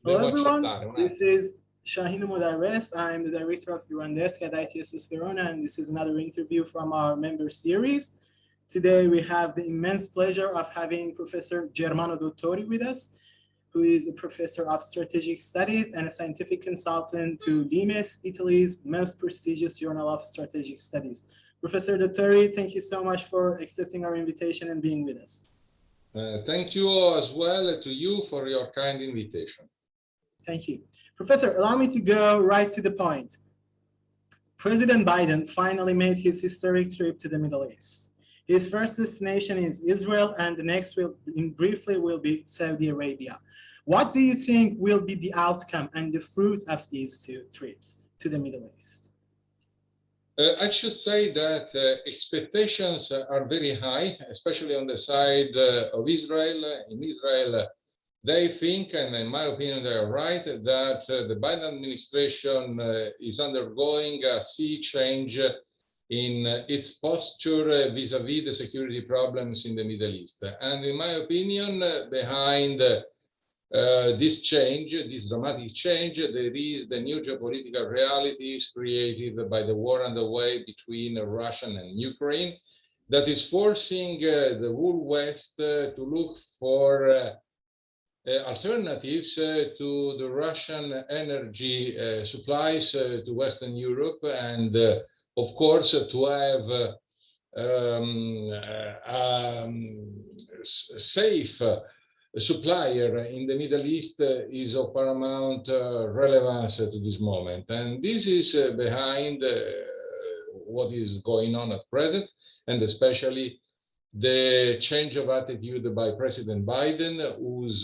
Hello Devo everyone, accettare un this attimo. is Shahin Modarres. I'm the director of Iran desk at ITSS Verona, and this is another interview from our member series. Today we have the immense pleasure of having Professor Germano Dottori with us, who is a professor of strategic studies and a scientific consultant to Limes, Italy's most prestigious journal of strategic studies. Professor Dottori, thank you so much for accepting our invitation and being with us. Thank you as well to you for your kind invitation. Thank you. Professor, allow me to go right to the point. President Biden finally made his historic trip to the Middle East. His first destination is Israel, and the next briefly will be Saudi Arabia. What do you think will be the outcome and the fruit of these two trips to the Middle East? I should say that expectations are very high, especially on the side of Israel. In Israel, they think, and in my opinion, they are right, that the Biden administration is undergoing a sea change in its posture vis-à-vis the security problems in the Middle East. And in my opinion, behind this change, this dramatic change, there is the new geopolitical realities created by the war underway between Russia and Ukraine that is forcing the whole West to look for alternatives to the Russian energy supplies to Western Europe, and of course to have safe supplier in the Middle East is of paramount relevance to this moment. And this is behind what is going on at present, and especially the change of attitude by President Biden, whose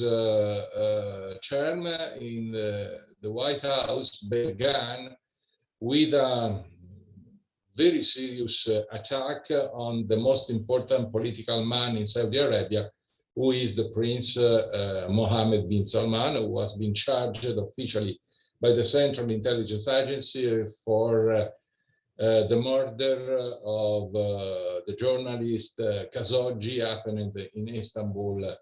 term in the White House began with a very serious attack on the most important political man in Saudi Arabia, who is the Prince Mohammed bin Salman, who has been charged officially by the Central Intelligence Agency for the murder of the journalist Khashoggi happened in Istanbul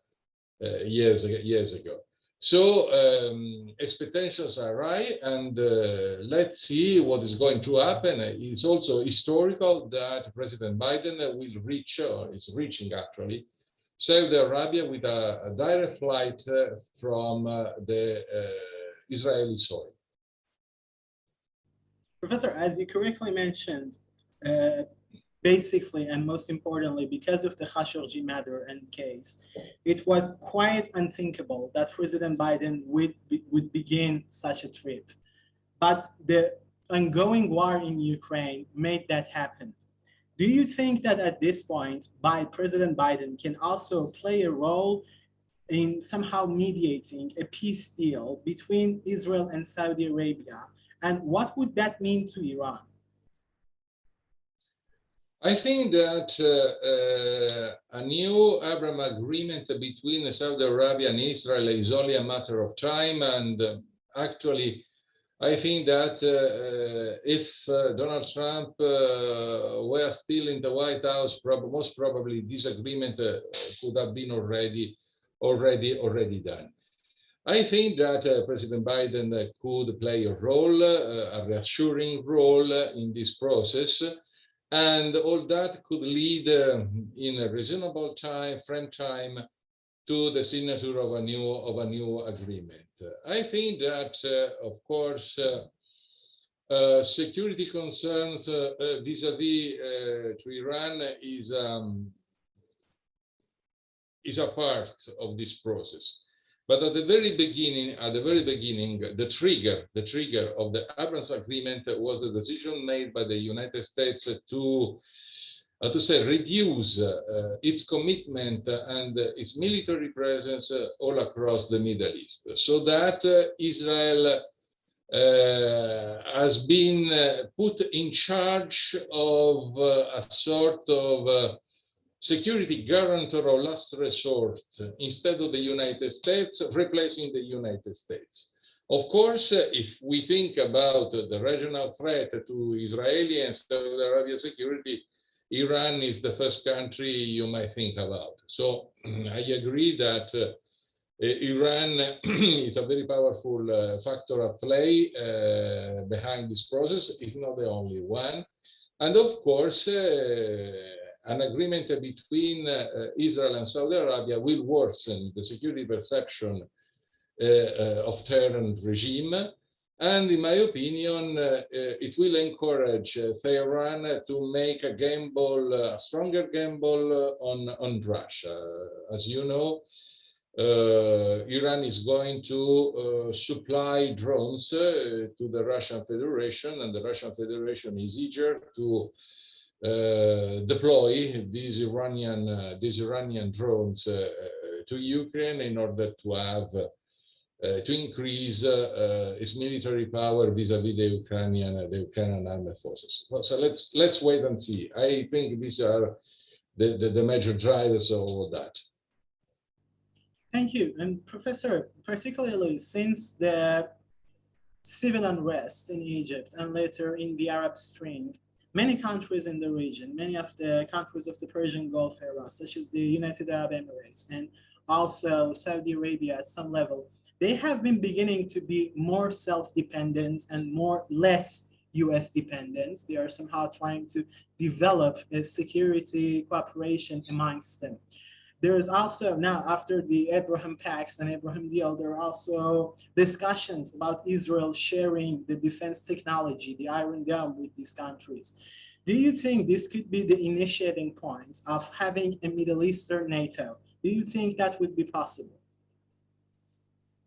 years ago. So expectations are high, and let's see what is going to happen. It's also historical that President Biden will reach, or is reaching actually, Saudi Arabia with a direct flight from the Israeli soil. Professor, as you correctly mentioned, basically and most importantly, because of the Khashoggi matter and case, it was quite unthinkable that President Biden would begin such a trip. But the ongoing war in Ukraine made that happen. Do you think that at this point, President Biden can also play a role in somehow mediating a peace deal between Israel and Saudi Arabia? And what would that mean to Iran? I think that a new Abraham agreement between Saudi Arabia and Israel is only a matter of time. And actually, I think that if Donald Trump were still in the White House, most probably this agreement could have been already done. I think that President Biden could play a role, a reassuring role in this process, and all that could lead in a reasonable frame time, to the signature of a new agreement. I think that, of course, security concerns vis-à-vis to Iran is a part of this process. But at the very beginning, the trigger of the Abraham Agreement was the decision made by the United States to reduce its commitment and its military presence all across the Middle East, so that Israel has been put in charge of a sort of security guarantor of last resort instead of the United States, replacing the United States. Of course, if we think about the regional threat to Israeli and Saudi Arabia security, Iran is the first country you might think about. So I agree that Iran is a very powerful factor at play behind this process. It's not the only one. And of course, an agreement between Israel and Saudi Arabia will worsen the security perception of terror regime. And in my opinion, it will encourage Tehran to make a gamble, a stronger gamble on Russia. As you know, Iran is going to supply drones to the Russian Federation, and the Russian Federation is eager to deploy these Iranian drones to Ukraine in order to have to increase its military power vis-a-vis the Ukrainian armed forces. So let's wait and see. I think these are the major drivers of all that. Thank you. And Professor, particularly since the civil unrest in Egypt and later in the Arab Spring, many countries in the region, many of the countries of the Persian Gulf era, such as the United Arab Emirates and also Saudi Arabia at some level, they have been beginning to be more self-dependent and less US dependent. They are somehow trying to develop a security cooperation amongst them. There is also now, after the Abraham Pacts and Abraham deal, there are also discussions about Israel sharing the defense technology, the Iron Dome, with these countries. Do you think this could be the initiating point of having a Middle Eastern NATO? Do you think that would be possible?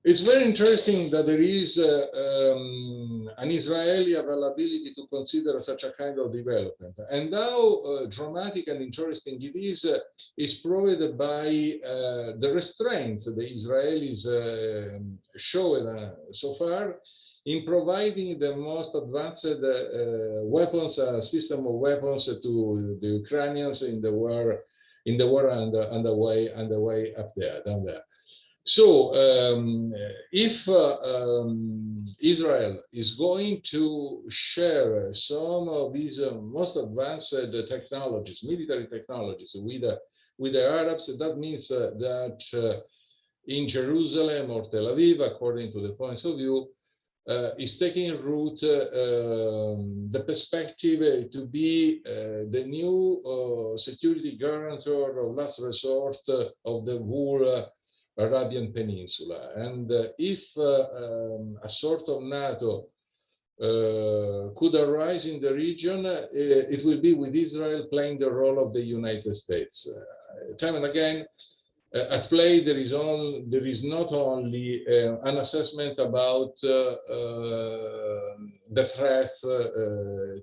It's very interesting that there is an Israeli availability to consider such a kind of development. And how dramatic and interesting it is proved by the restraints the Israelis showed so far in providing the most advanced weapons, system of weapons to the Ukrainians in the war underway up there, down there. So if Israel is going to share some of these most advanced technologies, military technologies, with the Arabs, that means that in Jerusalem or Tel Aviv, according to the points of view, is taking root the perspective to be the new security guarantor of last resort of the whole Arabian Peninsula. And if a sort of NATO could arise in the region, it will be with Israel playing the role of the United States. Time and again, at play, there is not only an assessment about the threat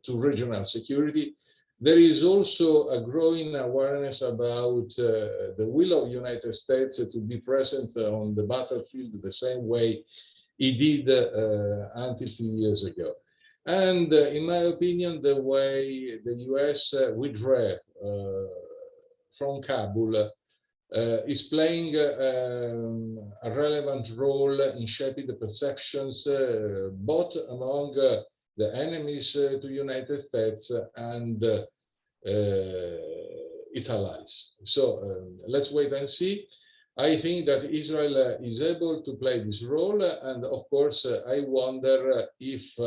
to regional security. There is also a growing awareness about the will of the United States to be present on the battlefield the same way it did until a few years ago. And in my opinion, the way the US withdrew from Kabul is playing a relevant role in shaping the perceptions both among the enemies to the United States and its allies. So let's wait and see. I think that Israel is able to play this role, and of course, I wonder if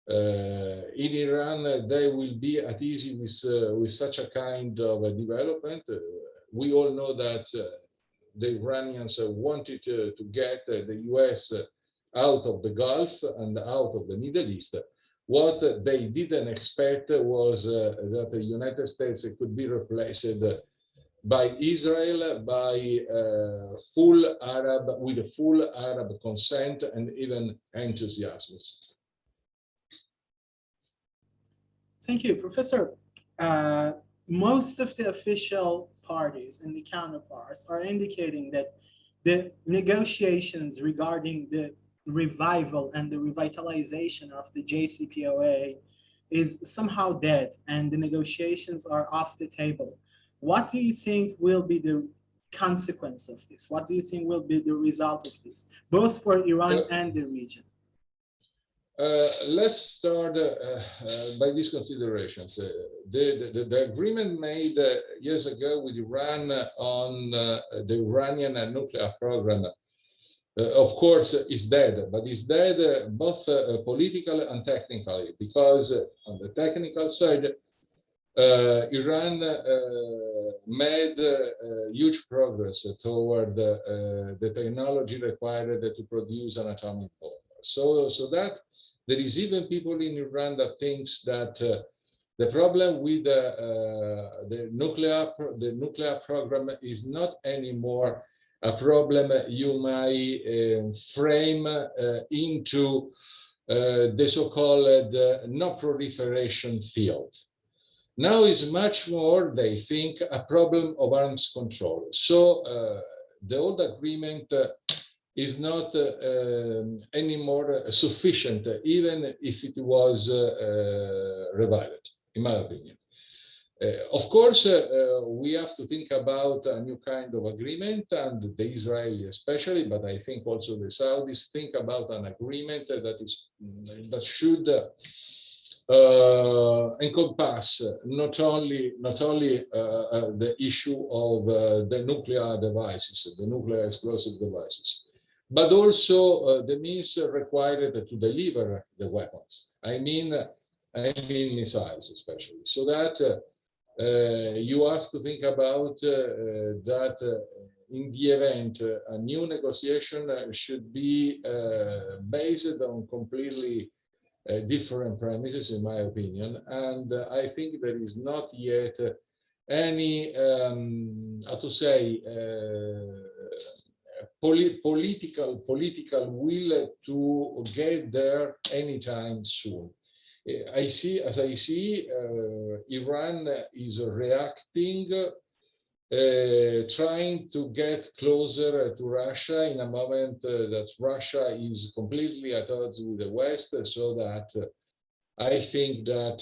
in Iran they will be at ease with such a kind of a development. We all know that the Iranians wanted to get the US out of the Gulf and out of the Middle East. What they didn't expect was that the United States could be replaced by Israel with a full Arab consent and even enthusiasm. Thank you, Professor. Most of the official parties and the counterparts are indicating that the negotiations regarding the revival and the revitalization of the JCPOA is somehow dead and the negotiations are off the table. What do you think will be the consequence of this? What do you think will be the result of this, both for Iran and the region? Let's start by these considerations. The agreement made years ago with Iran on the Iranian nuclear program, of course, is dead, but it's dead both politically and technically, because on the technical side, Iran made huge progress toward the technology required to produce an atomic bomb. So that there is even people in Iran that thinks that the problem with the nuclear program is not anymore a problem you might frame into the so-called non-proliferation field. Now is much more, they think, a problem of arms control. So the old agreement is not anymore sufficient, even if it was revived, in my opinion. Of course, we have to think about a new kind of agreement, and the Israelis especially, but I think also the Saudis think about an agreement that should encompass not only the issue of the nuclear devices, the nuclear explosive devices, but also the means required to deliver the weapons. I mean missiles, especially, so that you have to think about that in the event a new negotiation should be based on completely different premises, in my opinion, and I think there is not yet any, how to say, political will to get there anytime soon. As I see, Iran is reacting, trying to get closer to Russia in a moment that Russia is completely at odds with the West, so that I think that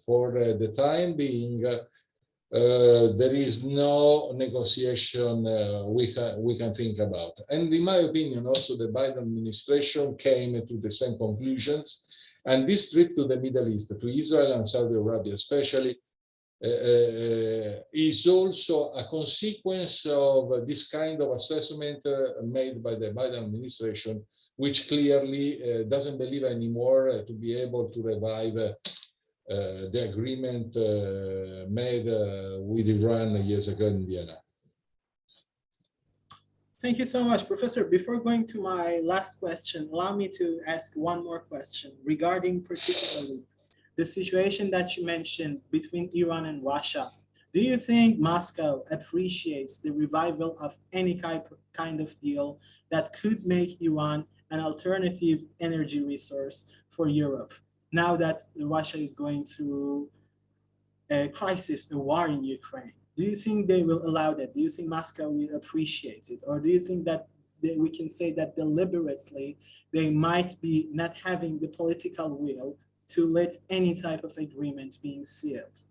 for the time being, there is no negotiation we can think about. And in my opinion, also the Biden administration came to the same conclusions. And this trip to the Middle East, to Israel and Saudi Arabia especially, is also a consequence of this kind of assessment made by the Biden administration, which clearly doesn't believe anymore to be able to revive the agreement made with Iran years ago in Vienna. Thank you so much, Professor. Before going to my last question, allow me to ask one more question regarding particularly the situation that you mentioned between Iran and Russia. Do you think Moscow appreciates the revival of any kind of deal that could make Iran an alternative energy resource for Europe, now that Russia is going through a crisis, a war in Ukraine? Do you think they will allow that? Do you think Moscow will appreciate it? Or do you think that we can say that deliberately they might be not having the political will to let any type of agreement being sealed?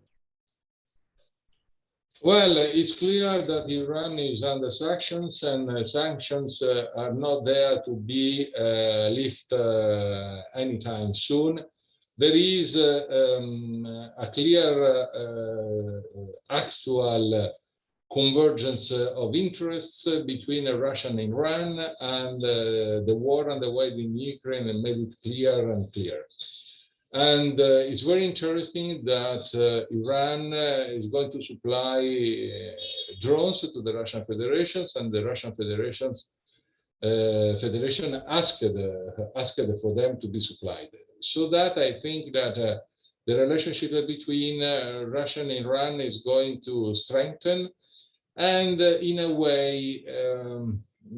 Well, it's clear that Iran is under sanctions, and sanctions are not there to be lifted anytime soon. There is a clear actual convergence of interests between Russia and Iran, and the war underway in Ukraine made it clearer and clearer. And it's very interesting that Iran is going to supply drones to the Russian Federation, and the Russian Federation asked for them to be supplied. So that I think that the relationship between Russia and Iran is going to strengthen, and in a way,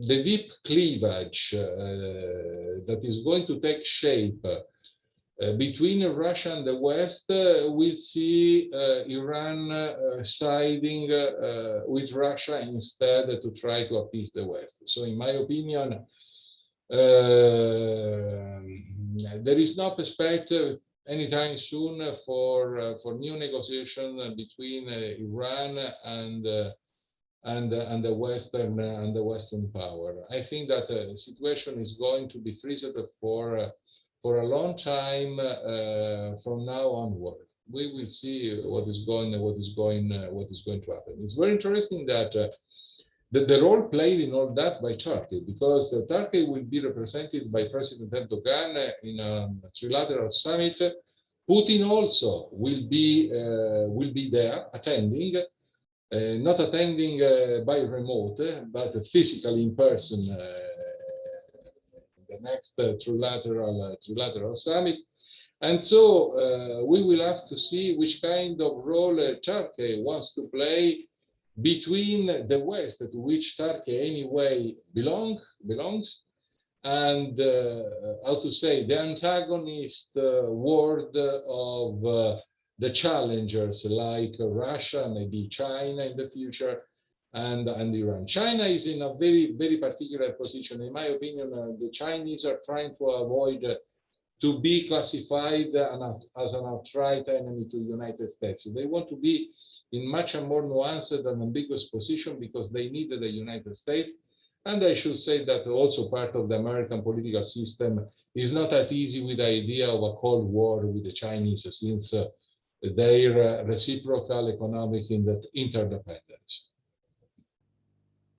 the deep cleavage that is going to take shape between Russia and the West, we see Iran siding with Russia instead to try to appease the West. So in my opinion, there is no perspective anytime soon for new negotiation between Iran and and the Western power. I think that the situation is going to be freezed for a long time from now onward. We will see what is going to happen. It's very interesting that the role played in all that by Turkey, because Turkey will be represented by President Erdogan in a trilateral summit. Putin also will be there attending, not attending by remote, but physically in person. The next trilateral summit. And so we will have to see which kind of role Turkey wants to play between the West, to which Turkey anyway belongs, and how to say, the antagonist world of the challengers like Russia, maybe China in the future, and Iran. China is in a very, very particular position. In my opinion, the Chinese are trying to avoid to be classified as an outright enemy to the United States. They want to be in much a more nuanced and ambiguous position because they need the United States. And I should say that also part of the American political system is not that easy with the idea of a Cold War with the Chinese, since their reciprocal economic interdependence.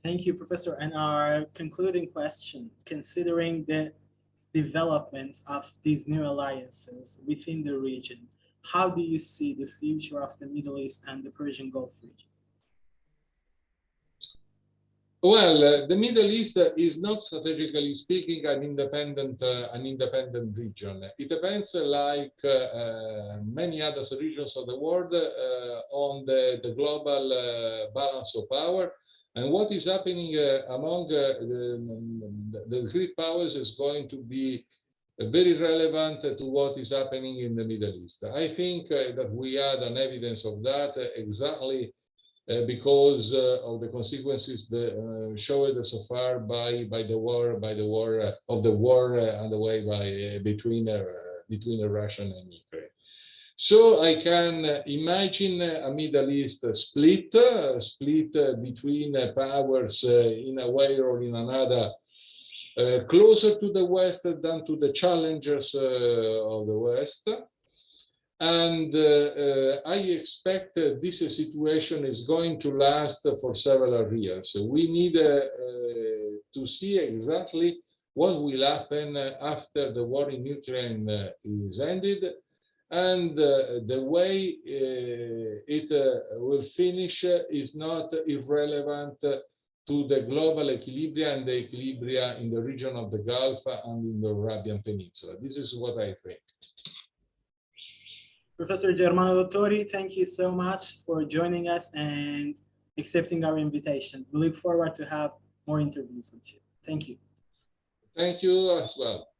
Thank you, Professor. And our concluding question, considering the development of these new alliances within the region, how do you see the future of the Middle East and the Persian Gulf region? Well, the Middle East is not, strategically speaking, an independent region. It depends, like many other regions of the world, on the global balance of power. And what is happening among the great powers is going to be very relevant to what is happening in the Middle East. I think that we had an evidence of that exactly because of the consequences showed so far by the war underway between Russia and Ukraine. So I can imagine a Middle East split between powers in a way or in another, closer to the West than to the challengers of the West. And I expect this situation is going to last for several years. We need to see exactly what will happen after the war in Ukraine is ended, and the way it will finish is not irrelevant to the global equilibria and the equilibria in the region of the Gulf and in the Arabian Peninsula. This is what I think. Professor Germano Dottori, thank you so much for joining us and accepting our invitation. We look forward to have more interviews with you. Thank you. Thank you as well.